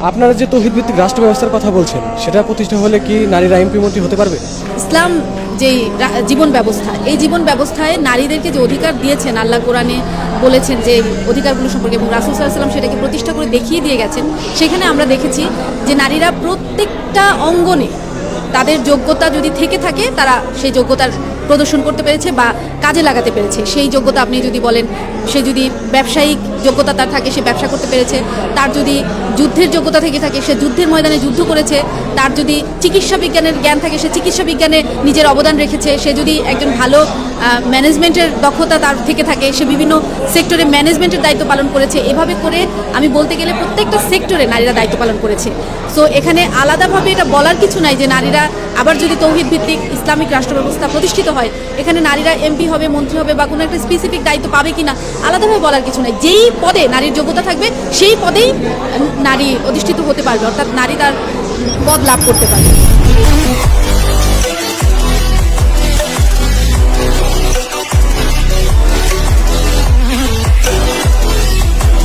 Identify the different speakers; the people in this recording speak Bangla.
Speaker 1: আপনারা যে তৌহিদ ভিত্তিক রাষ্ট্র ব্যবস্থার কথা বলছেন, সেটা প্রতিষ্ঠা হলে কি নারীরা এমপি মন্ত্রী হতে পারবে?
Speaker 2: ইসলাম যেই জীবন ব্যবস্থা, এই জীবন ব্যবস্থায় নারীদেরকে যে অধিকার দিয়েছেন, আল্লাহ কোরআনে বলেছেন যে অধিকারগুলো সম্পর্কে, এবং রাসূল সাল্লাল্লাহু আলাইহি ওয়াসাল্লাম সেটাকে প্রতিষ্ঠা করে দেখিয়ে দিয়ে গেছেন। সেখানে আমরা দেখেছি যে নারীরা প্রত্যেকটা অঙ্গনে তাদের যোগ্যতা যদি থেকে থাকে, তারা সেই যোগ্যতার প্রদর্শন করতে পেরেছে বা কাজে লাগাতে পেরেছে। সেই যোগ্যতা আপনি যদি বলেন, সে যদি ব্যবসায়িক যোগ্যতা তার থাকে, সে ব্যবসা করতে পেরেছে। তার যদি যুদ্ধের যোগ্যতা থেকে থাকে, সে যুদ্ধের ময়দানে যুদ্ধ করেছে। তার যদি চিকিৎসা বিজ্ঞানের জ্ঞান থাকে, সে চিকিৎসা বিজ্ঞানে নিজের অবদান রেখেছে। সে যদি একজন ভালো ম্যানেজমেন্টের দক্ষতা তার থেকে থাকে, সে বিভিন্ন সেক্টরে ম্যানেজমেন্টের দায়িত্ব পালন করেছে। এভাবে করে আমি বলতে গেলে প্রত্যেকটা সেক্টরে নারীরা দায়িত্ব পালন করেছে। সো এখানে আলাদাভাবে এটা বলার কিছু নাই যে নারীরা আবার যদি তৌহিদ ভিত্তিক ইসলামিক রাষ্ট্র ব্যবস্থা প্রতিষ্ঠিত হয়, এখানে নারীরা এমপি হবে, মন্ত্রী হবে বা কোনো একটা স্পেসিফিক দায়িত্ব পাবে কিনা আলাদাভাবে বলার কিছু নাই। যেই পদে নারীর যোগ্যতা থাকবে, সেই পদেই নারী অধিষ্ঠিত হতে পারবে, অর্থাৎ নারী তার পদ লাভ করতে পারবে।